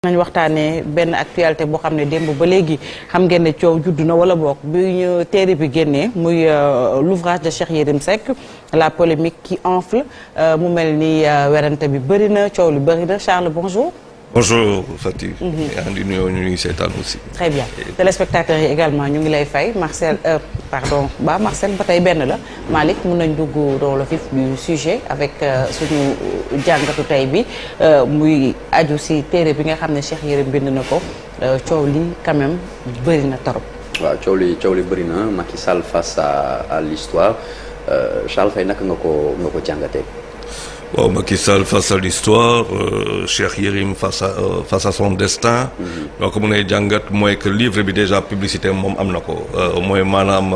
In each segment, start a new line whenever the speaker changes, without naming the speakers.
nañ waxtaanee benn actualité boo xam ne démb ba léegi xam ngeen ne coow juddu na wala boog bi ñu téere bi génnee muy l'ouvrage de Cheikh Yérim Seck la polémique qui enfle mu mel ni werante bi bëri na coow li bëri na Charles bonjour.
Bonjour Fatou. yaa ngi nuyu ñu ngi seetaan aussi.
Très bien téléspectateurs yi également ñu ngi lay fay Marcel Marcel ba tey benn la Malick mun nañ dugg dans le vif du sujet avec suñu jàngatu tey bi muy aju si téere bi nga xam ne Cheikh Yérim bind na ko coow li quand même bëri na torop.
waaw coow li bëri na Macky Sall face à l'histoire Charles Faye naka nga ko jàngatee.
Bon, Macky Sall face à l'histoire, Cheikh Yérim face à son destin. Donc mu ne jàngat mooy que livre bi déjà publicité moom am na ko mooy maanaam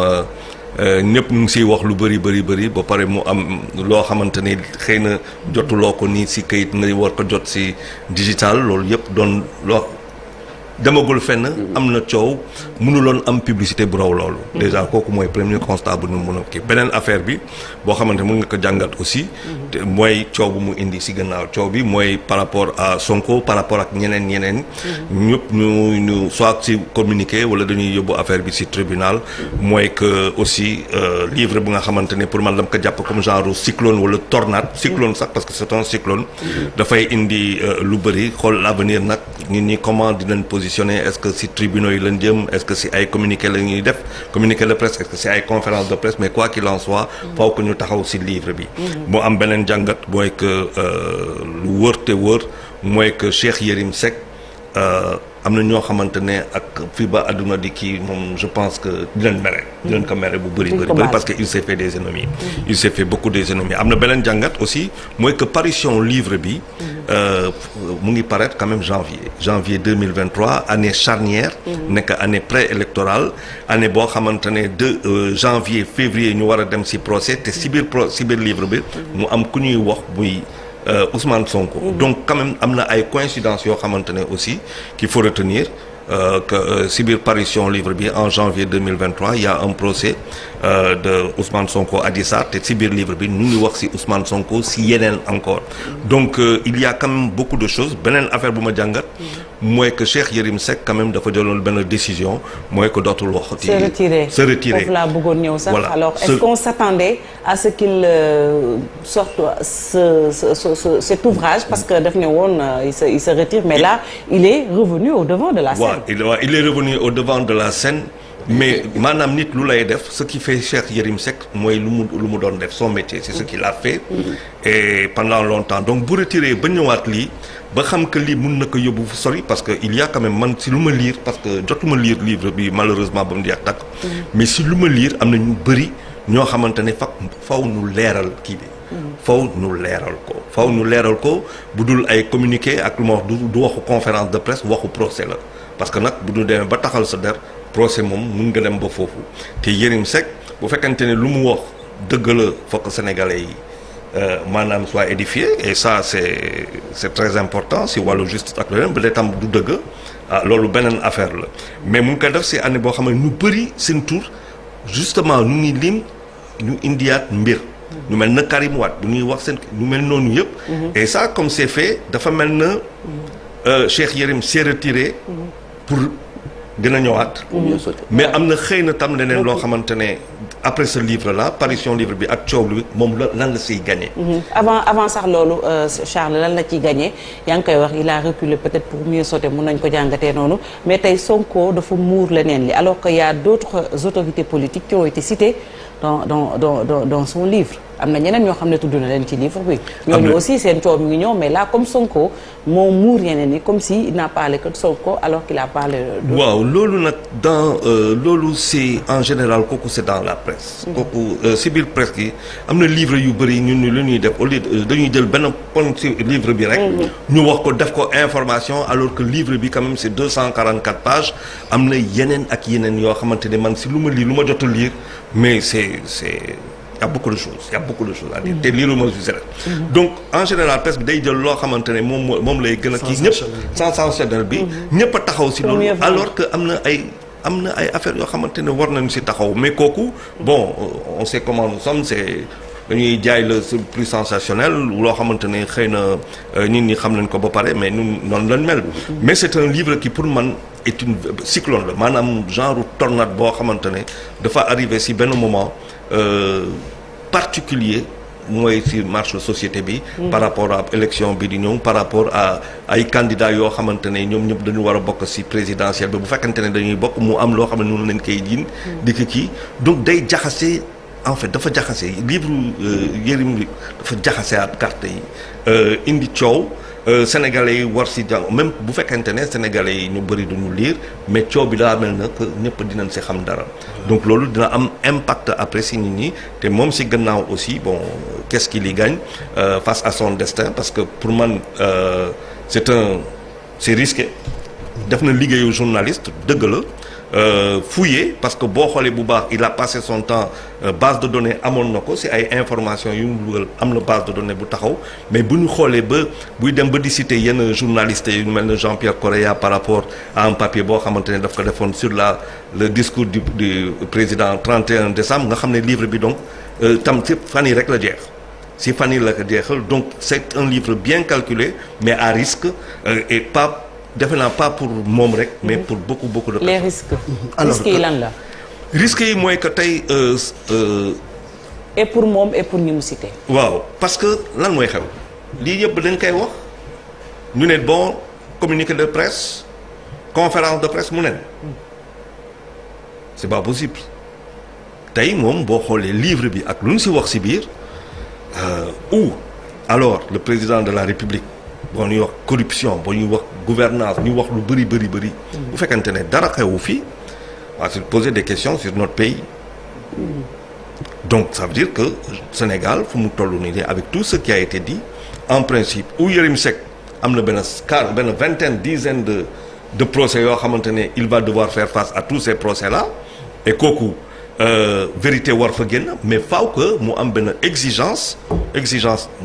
ñëpp ñu ngi siy wax lu bëri ba pare mu am loo xamante ni xëy na jotuloo ko nii si kayit nga war ko jot si digital loolu yëpp doon loo demagul fenn. am na coow mënuloon am publicité bu raw loolu. déjà kooku mooy premier constat bu ñu mën a kii beneen affaire bi boo xamante mën nga ko jàngat aussi. mooy coow bu mu indi si gannaaw coow bi mooy par rapport à Sonko par rapport ak ñeneen. ñëpp ñu soit si communiqué wala dañuy yóbbu affaire bi si tribunal. mooy que aussi livre bu nga xamante ne pour man dama ko jàpp comme genre cyclone wala tornade. cyclone sax parce que c'est un cyclone. dafay indi lu bëri xool l'avenir nag nit ñi comment dinañ positionner est-ce que si tribunaux yi lañ jëm est-ce que si ay communiqué la ñuy def communiqué de presse est-ce que si ay conférence de presse mais quoi qu'il en soit faw que ñu taxaw si livre bi moo am beneen jàngat mooy que lu wër te wër mooy que Cheikh Yérim Seck am na ñoo xamante ne ak fii ba àdduna di kii moom je pense que dinañ ko mere bu bëri parce que il s'est fait des ennemis il s'est fait beaucoup des ennemis am na beneen jàngat aussi mooy que parution livre bi mu ngi paraître quand même janvier 2023 année charnière nekk année préélectorale année boo xamante ne de janvier février ñu war a dem ci procès te ci biir livre bi mu am ku ñuy wax muy Ousmane Sonko. Donc quand même am na ay coïncidences yoo xamante ne aussi qu'il faut retenir que ci biir parution livre bi en janvier 2023 il y a un procès de Ousmane Sonko Adji Sarr te ci biir livre bi ñu ngi wax ci Ousmane Sonko ci yeneen encore donc il y a quand même beaucoup de choses beneen affaire bu ma jàngat mooy que Cheikh Yérim Seck quand même dafa jëloon benn décision mooy que dootul waxati se retirer
foofu laa bëggoon ñëw sax
voilà.
Alors est-ce qu'on s'attendait à ce qu'il sorte cet ouvrage parce que daf ne woon il se retire mais là il est revenu au devant de la scène.
Il est revenu au devant de la scène mais maanaam nit lu lay def ce qui fait Cheikh Yérim Seck mooy lu mu doon def son métier c'est ce qu'il a fait et pendant longtemps donc bu retiré ba ñëwaat lii ba xam que lii mun na ko yóbbu fu sori parce que il y a quand même man si lu ma lire parce que jotuma lire livre bi malheureusement ba mu jeex takk mais si lu ma lire am na ñu bëri ñoo xamante ne faw nu leeral kii bi faw nu leeral ko bu dul ay communiqué ak lu ma wax du waxu conférence de presse waxu procès la parce que nag bu ñu demee ba taxal sa der procès moom mun nga dem ba foofu te Yérim Seck bu fekkente ne lu mu wax dëgg la fokk sénégalais yi maanaam soit édifié et ça c'est très important si wàllu justice ak leneen ba dee tam du dëgg loolu beneen affaire la mais mu ngi koy def si année boo xam ne ñu bëri seen tour justement ñu ngi lim ñu indiaat mbir ñu mel na Karim Wade bu ñuy wax seen ñu mel noonu yëpp et ça comme c'est fait dafa mel na Cheikh Yérim s'est retiré pour gën a ñëwaat mais am na xëy na tam leneen loo xamante ne après ce livre là parution livre bi ak coow li moom lan la siy gagné
avant sax loolu Charles lan la ciy gagné yaa ngi koy wax il a reculé peut-être pour mieux sauter mun nañ ko jàngatee noonu mais tey Sonko dafa muur leneen li alors que y a d'autres autorités politiques qui ont été citées dans son livre am na ñeneen ñoo xam ne tudd na leen ci livre bi ñooñu aussi seen coow mi ngi ñëw mais là comme Sonko moo muur yeneen ni comme si il n'a parlé que de Sonko alors qu'il a parlé
waaw loolu nag dans loolu c'est en général kooku c'est dans la presse kooku si biir presse gi am na livre yu bëri ñun lu ñuy def au lieu dañuy jël benn point ci livre bi rek ñu wax ko def ko information alors que livre bi quand même c'est 244 pages am na yeneen ak yeneen yoo xamante ne man si lu ma lire lu ma jot a lire mais c'est il y a beaucoup de choses à dire te lii lu ma gis rek donc en général presse bi day jël loo xamante ne moom lay gën a kii ñëpp sensationnel bi ñëpp a taxaw si loolu alors que am na ay affaires yoo xamante ne war nañu si taxaw mais kooku bon on sait comment nous sommes c'est dañuy jaay le plus sensationnel loo xamante ne xëy na nit ñi xam nañ ko ba pare mais ñun noonu lañ mel. mais c'est un livre qui pour man est une cyclone la maanaam genre tornade boo xamante ne dafa arrivé si benn moment particulier mooy ci marche société bi. par rapport à élection bi di ñëw par rapport à ay candidats yoo xamante ne ñoom ñëpp dañu war a bokk ci présidentielle bi bu fekkante ne dañuy bokk mu am loo xam ne noonu lañ koy jiin di ko kii donc day jaxase en fait dafa jaxase livre Yérim li dafa jaxase at carte yi indi coow sénégalais yi war ci jàng même bu fekkente ne sénégalais yi ñu bëri duñu lire mais coow bi daa mel na que ñëpp dinañ ci xam dara donc loolu dina am impact après ci nit ñi te moom ci gannaaw aussi bon qu'est-ce qui lui gagne face à son destin parce que pour man c'est risqué def na liggéeyu journaliste dëgg la fouillé parce que boo xoolee bu baax il a passé son temps base de données amoon na ko ci ay informations yu mu dugal am na base de données bu taxaw mais bu ñu xoolee ba buy dem ba di citer yenn journalistes yu mel ne Jean-Pierre Correa par rapport à un papier boo xamante ne daf ko defoon sur le discours du président 31 décembre nga xam ne livre bi donc tam ci fan yi rek la jeex ci fan yi la ko jeexal donc c'est un livre bien calculé mais à risque et pas defe naa pas pour moom rek mais pour beaucoup de personnes.
Les risques. Alors risques yi lan la.
risques yi mooy que tey.
et pour moom et pour ñi mu cité.
waaw parce que lan mooy xew lii yëpp dañ koy wax ñu ne bon communiqué de presse conférence de presse mu nen c'est pas possible tey moom boo xoolee livre bi ak lu ñu ci wax ci biir ou alors le président de la République. bon ñuy wax corruption bon ñuy wax gouvernance ñu wax lu bëri bu fekkante ne dara xewu fii waa se poser des questions sur notre pays donc ça veut dire que Sénégal fu mu toll nii avec tout ce qui a été dit en principe ou Yérim Seck am na benn vingtaine dizaine de procès yoo xamante ne il va devoir faire face à tous ces procès là et kooku vérité war fa génn mais faaw que mu am benn exigence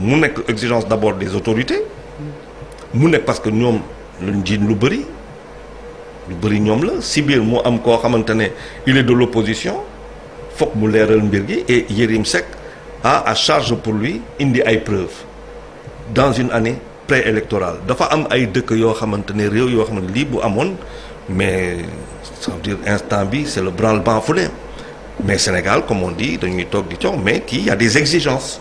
mu nekk exigence d'abord des autorités mu nekk parce que ñoom luñ jiin lu bëri ñoom la si biir mu am koo xamante ne il est de l'opposition foog mu leeral mbir gi et Yérim Seck a à charge pour lui indi ay preuves dans une année préélectorale dafa am ay dëkk yoo xamante ne réew yoo xamante ne lii bu amoon mais ça veut dire instant bi c'est le branle-bas foulé mais Sénégal comme on dit dañuy toog di coow mais kii y a des exigences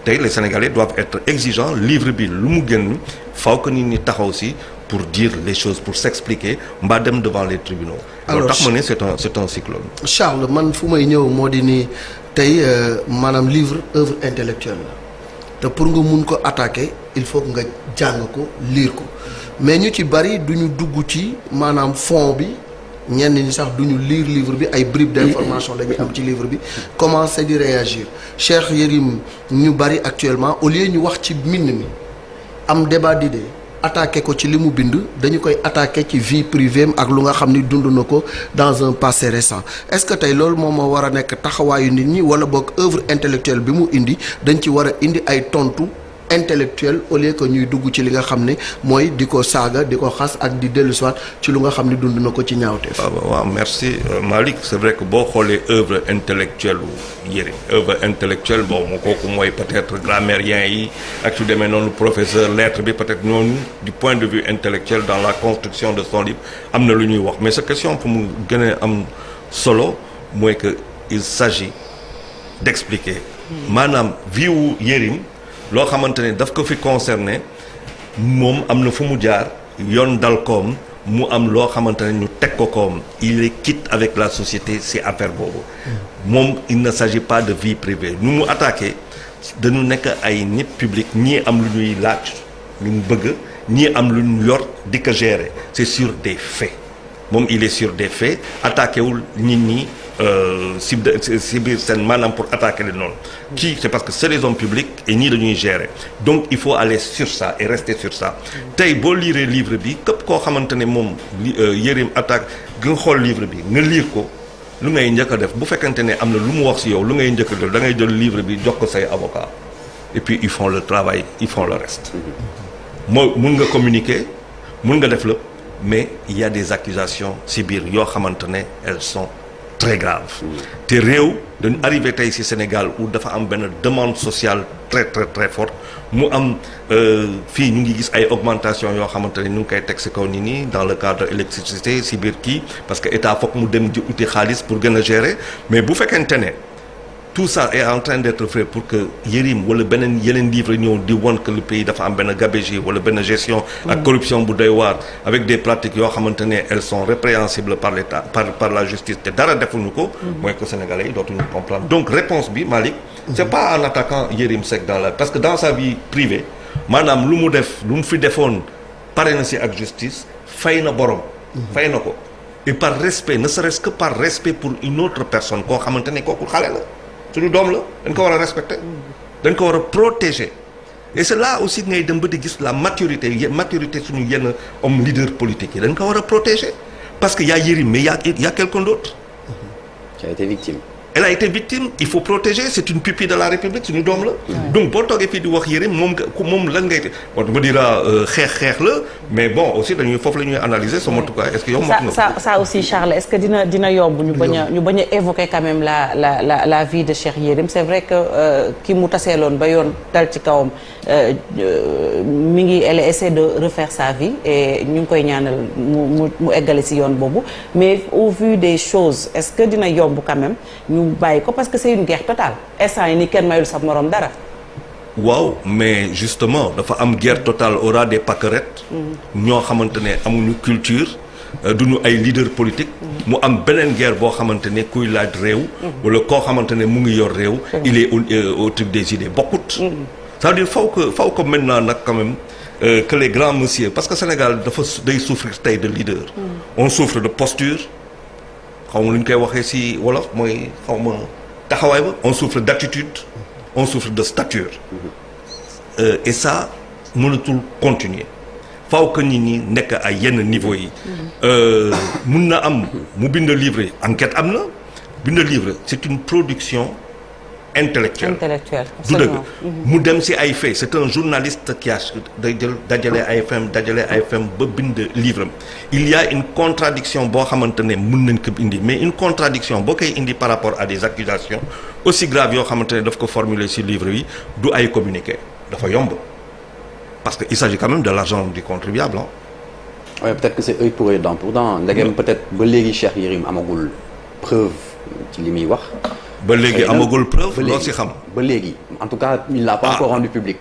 tey les Sénégalais doivent être exigeants livre bi lu mu génn faaw que nit ñi taxaw ci pour dire les choses pour s'expliquer mbaa dem devant les tribunaux. alors tax ma ne c'est un cyclone.
Charles man fu may ñëw moo di ni tey maanaam livre œuvre intellectuelle la te pour nga mun ko attaquer il faut que nga jàng ko lire ko mais ñu ci bari duñu dugg ci maanaam fond bi. ñenn ñi sax duñu lire livre bi ay bribes d'information la ñuy am ci livre bi commencer di réagir Cheikh Yérim ñu bari actuellement au lieu ñu wax ci mbind mi am débat d'idées attaqué ko ci li mu bind dañu koy attaqué ci vie privée ak lu nga xam ni dund na ko dans un passé récent est-ce que tey loolu moom moo war a nekk taxawaayu nit ñi wala boog œuvre intellectuelle bi mu indi dañ ci war a indi ay tontu intellectuel au lieu que ñuy dugg ci li nga xam ne mooy di ko saaga di ko xas ak di dellu soit ci lu nga xam ne dund na ko ci ñaawteef.
waaw merci Malick c'est vrai que boo xoolee œuvre intellectuelle Yérim œuvre intellectuelle bon kooku mooy peut-être grammairien yi ak su demee noonu professeur lettre bi peut-être ñooñu du point de vue intellectuel dans la construction de son livre am na lu ñuy wax mais sa question pour mu gën a am solo mooy que il s'agit d'expliquer maanaam vie wu Yérim loo xamante ne daf ko fi concerné moom am na fu mu jaar yoon dal koom mu am loo xamante ne ñu teg ko koom il est quitte avec la société ci affaire boobu moom il ne s'agit pas de vie privée ñu mu attaqué dañu nekk ay nit public ñii am lu ñuy laaj lu ñu bëgg ñii am lu ñu yor di ko gérer c'est sur des faits moom il est sur des faits attaqué wul nit ñi si biir seen maanaam pour attaquer leen noonu kii c'est parce que c'est des hommes publics et ñii dañuy gérer donc il faut aller sur ça et rester sur ça tey boo lire livre bi képp koo xamante ne moom Yérim attaque nga xool livre bi nga lire ko lu ngay njëkk a def bu fekkante ne am na lu mu wax ci yow lu ngay njëkk a def da ngay jël livre bi jox ko say avocat et puis ils font le travail ils font le reste moo mun nga communiquer mun nga def lépp mais il y a des accusations ci biir yoo xamante ne elles sont très grave te réew dañu arrivé tey ci Sénégal où dafa am benn demande sociale très très très forte mu am fii ñu ngi gis ay augmentation yoo xamante ne ñu ngi koy teg ci kaw nit ñi dans le cadre de l'électricité ci biir kii parce que état foog mu dem di uti xaalis pour gën a gérer mais bu fekkente ne tout ça est en train d'être fait pour que Yérim wala yeneen livre ñëw di won que le pays dafa am benn gabegie wala benn gestion ak corruption bu doy waar avec des pratiques yoo xamante ne elles sont répréhensibles par l'État par la justice te dara defuñu ko mooy que sénégalais yi dootuñu comprendre donc réponse bi Malick c'est pas en attaquant Yérim Seck parce que dans sa vie privée maanaam lu mu fi defoon pare na si ak justice fay na borom fay na ko et par respect ne serait-ce que par respect pour une autre personne koo xamante ne kooku xale la suñu doom la dañ ko war a respecter dañ ko war a protéger et c'est là aussi ngay dem ba di gis la maturité suñu yenn homme leader politique yi dañ ko war a protéger parce que y a Yérim mais y a quelqu'un d'autre
qui a été victime.
Elle a été victime il faut protéger c'est une pupille de la République suñu doom la donc boo toogee fii di wax Yérim moom lan ngay bon ma dira xeex la mais bon aussi foofu la ñuy analyser sama tout cas est-ce que yow
ça aussi Charles est-ce que dina yomb ñu bañ a évoquer quand même la vie de Cheikh Yérim c'est vrai que ki mu taseeloon ba yoon dal ci kawam elle essaie de refaire sa vie et ñu ngi koy ñaanal mu eggale ci yoon boobu mais au vu des choses est-ce que dina yomb quand même ñu bàyyi ko parce que c'est une guerre totale instant yi ni kenn mayul sa morom dara.
waaw mais justement dafa am guerre totale aura des pâquerettes ñoo xamante ne amuñu culture duñu ay leader politique mu am beneen guerre boo xamante ne kuy laaj réew wala koo xamante ne mu ngi yor réew il est au truc des idées bokkut c'est-à-dire faw que maintenant nag quand même que les grands messieurs parce que Sénégal day souffrir tey de leader on souffre de posture xaw ma lu ñu koy waxee ci wolof mooy xaw ma taxawaay ba on souffre d'attitude on souffre de stature et ça mënatul continuer faw que nit ñi nekk ay yenn niveau yi mun na am mu bind livre enquête am na bind livre c'est une production intellectuelle du dëgg mu dem ci ay faits c'est un journaliste qui a dajale ay fem ba bind livre am il y a une contradiction boo xamante ne mën nañ ko indi mais une contradiction boo koy indi par rapport à des accusations aussi graves yoo xamante ne daf ko formuler ci livre yi du ay communiqué dafa yomb parce que il s'agit quand même de l'argent du contribuable
oui peut-être que c'est œil pour œil dent pour dent ndegem peut-être ba léegi Cheikh Yérim amagul preuve ci li muy wax
ba léegi amagul preuve loo ci xam
ba léegi en tout cas il l'a pas encore rendu public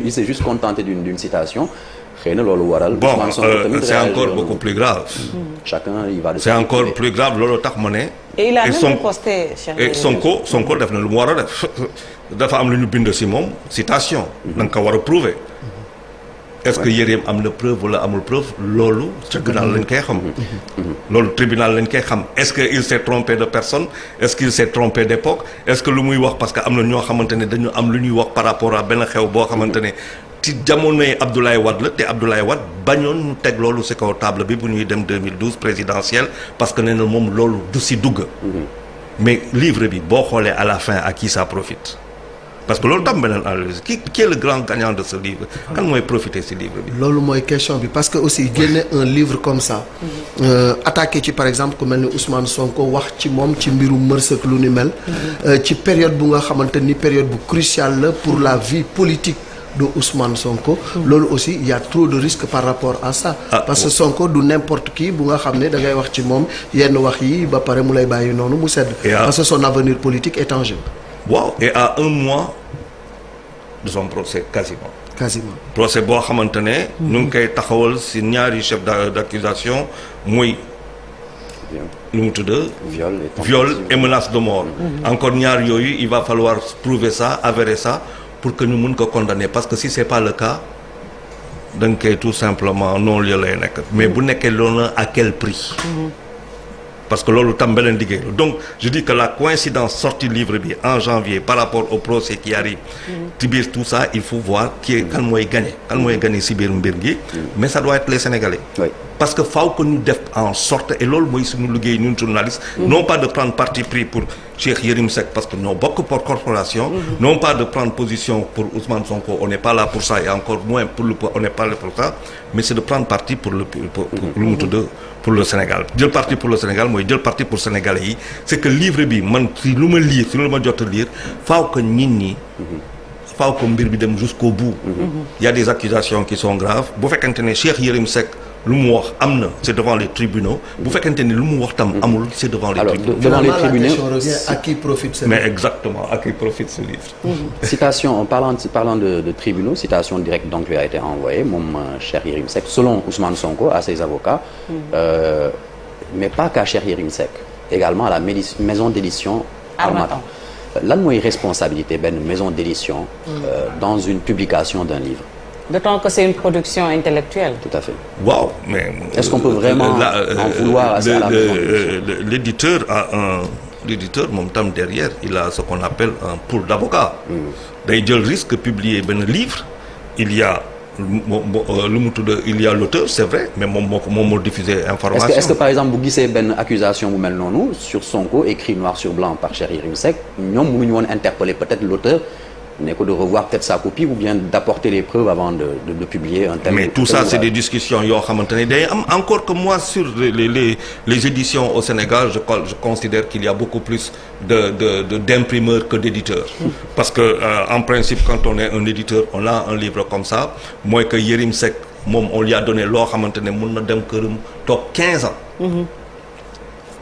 il s'est juste contenté d'une citation xëy na loolu waral
bon c'est encore beaucoup plus grave
chacun il va de
c'est encore plus grave loolu tax ma ne
et il a même posté
et Sonko def na lu mu war a def dafa am lu ñu bind ci moom citation da nga ko war a prouver est-ce que Yérim am na preuve wala amul preuve loolu tribunal lañ koy xam loolu tribunal lañ koy xam est-ce que il s'est trompé de personne est-ce qu'il s'est trompé d'époque est-ce que lu muy wax parce que am na ñoo xamante ne dañu am lu ñuy wax par rapport à benn xew boo xamante ne ci jamonoy Abdoulaye Wade la te Abdoulaye Wade bañoon ñu teg loolu ci kaw table bi bu ñuy dem 2012 présidentielle parce que nee na moom loolu du ci dugg mais livre bi boo xoolee à la fin à qui ça profite parce que loolu tam beneen analyse qui est le grand gagnant de ce livre kan mooy profiter ci livre bi
loolu mooy question bi parce que aussi génne un livre comme ça attaqué ci par exemple ku mel ni Ousmane Sonko wax ci moom ci mbiru mërsëk lu ni mel ci période bu nga xamante ni période bu cruciale la pour la vie politique de Ousmane Sonko loolu aussi il y a trop de risques par rapport à ça parce que Sonko du n'importe qui bu nga xam ne da ngay wax ci moom yenn wax yi ba pare mu lay bàyyi noonu mu sedd parce que son avenir politique est en jeu.
waaw et à un mois de son procès quasiment procès boo xamante ne ñu ngi koy taxawal ci ñaari chef d'accusation muy lu mu tudd viol et menace de mort encore ñaar yooyu il va falloir prouver ça avérer ça pour que ñu mun ko condamner parce que si c'est pas le cas da nga koy tout simplement noonu la lay nekk mais bu nekkee loolu à quel prix parce que loolu tam beneen liggéey la donc je dis que la coïncidence sortie livre bi en janvier par rapport au procès qui arrive ci biir tout ça il faut voir kan mooy gagner ci biir mbir gi mais ça doit être les Sénégalais.
Oui.
parce que faaw que ñu def en sorte et loolu mooy suñu liggéey ñun journaliste non pas de prendre parti pris pour Cheikh Yérim Seck parce que ñoo bokk pour corporation non pas de prendre position pour Ousmane Sonko on n'est pas là pour ça et encore moins on n'est pas là pour ça mais c'est de prendre parti pour lu mu tudd pour le Sénégal jël parti pour le Sénégal mooy jël parti pour sénégalais yi c'est que livre bi man si lu ma lire si lu ma jot a lire faaw que nit ñi faaw ko mbir bi dem jusqu'au bout il y a des accusations qui sont graves bu fekkente ne Cheikh Yérim Seck lu mu wax am na c'est devant les tribunaux bu fekkente ne lu mu wax tam amul c'est devant les tribunaux.
Devant les tribunaux.
La question revient à qui profite ce livre.
Mais exactement à qui profite ce livre.
Citation en parlant de tribunaux citation directe donc lui a été envoyée moom Cheikh Yérim Seck selon Ousmane Sonko à ses avocats mais pas qu'à Cheikh Yérim Seck également à la maison d'édition Harmattan. Lan mooy responsabilité benn maison d'édition dans une publication d'un livre.
D'autant que c'est une production intellectuelle.
Tout à fait.
Waaw mais.
Est-ce qu'on peut vraiment en vouloir à la maison d'édition?
L'éditeur moom tam derrière il a ce qu'on appelle un pool d'avocats. day jël risque publier benn livre il y a lu mu tudd il y a l'auteur c'est vrai mais moom moo diffuser information.
Est-ce que par exemple bu gisee benn accusation bu mel noonu sur Sonko écrit noir sur blanc par Cheikh Yérim Seck ñoom mënuñu woon interpeller peut-être l'auteur ne ko de revoir peut-être sa copie ou bien d'apporter les preuves avant de publier un tel.
Mais tout ça c'est des discussions yoo xamante ne day am encore que moi sur les éditions au Sénégal je considère qu'il y a beaucoup plus d'imprimeurs que d'éditeurs. Parce que en principe quand on est un éditeur on a un livre comme ça mooy que Yérim Seck moom on lui a donné loo xamante ne mën na dem këram toog 15 ans.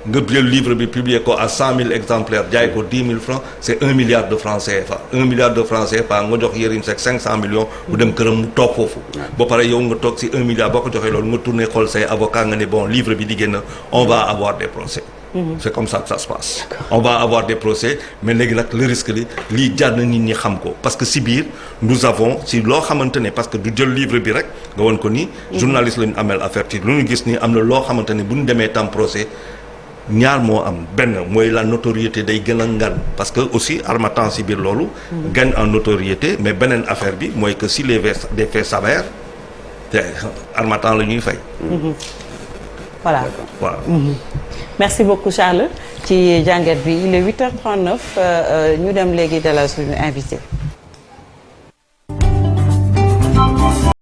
nga jël livre bi publier ko à 100 000 exemplaires jaay ko 10 000 francs c'est 1 milliard de francs CFA 1 milliard de francs CFA nga jox Yérim Seck 500 millions bu dem këram mu toog foofu ba pare yow nga toog si 1 milliard boo ko joxee loolu nga tourné xool say avocat nga ne bon livre bi di génn on va avoir des procès c'est comme ça que ça se passe on va avoir des procès mais léegi nag le risque li lii jar na nit ñi xam ko parce que si biir nous avons si loo xamante ne parce que du jël livre bi rek nga woon ko ni journaliste lañu amel affaire ci lu ñu gis ni am na loo xamante ne bu ñu demee tam procès ñaar moo am benn mooy la notoriété day gën a ngan parce que aussi Harmattan si biir loolu gagne en notoriété mais beneen affaire bi mooy que si des faits s'avèrent te Harmattan la ñuy fay
voilà merci beaucoup Charles ci jàngat bi il est 8h39 ñu dem léegi dalal suñu invité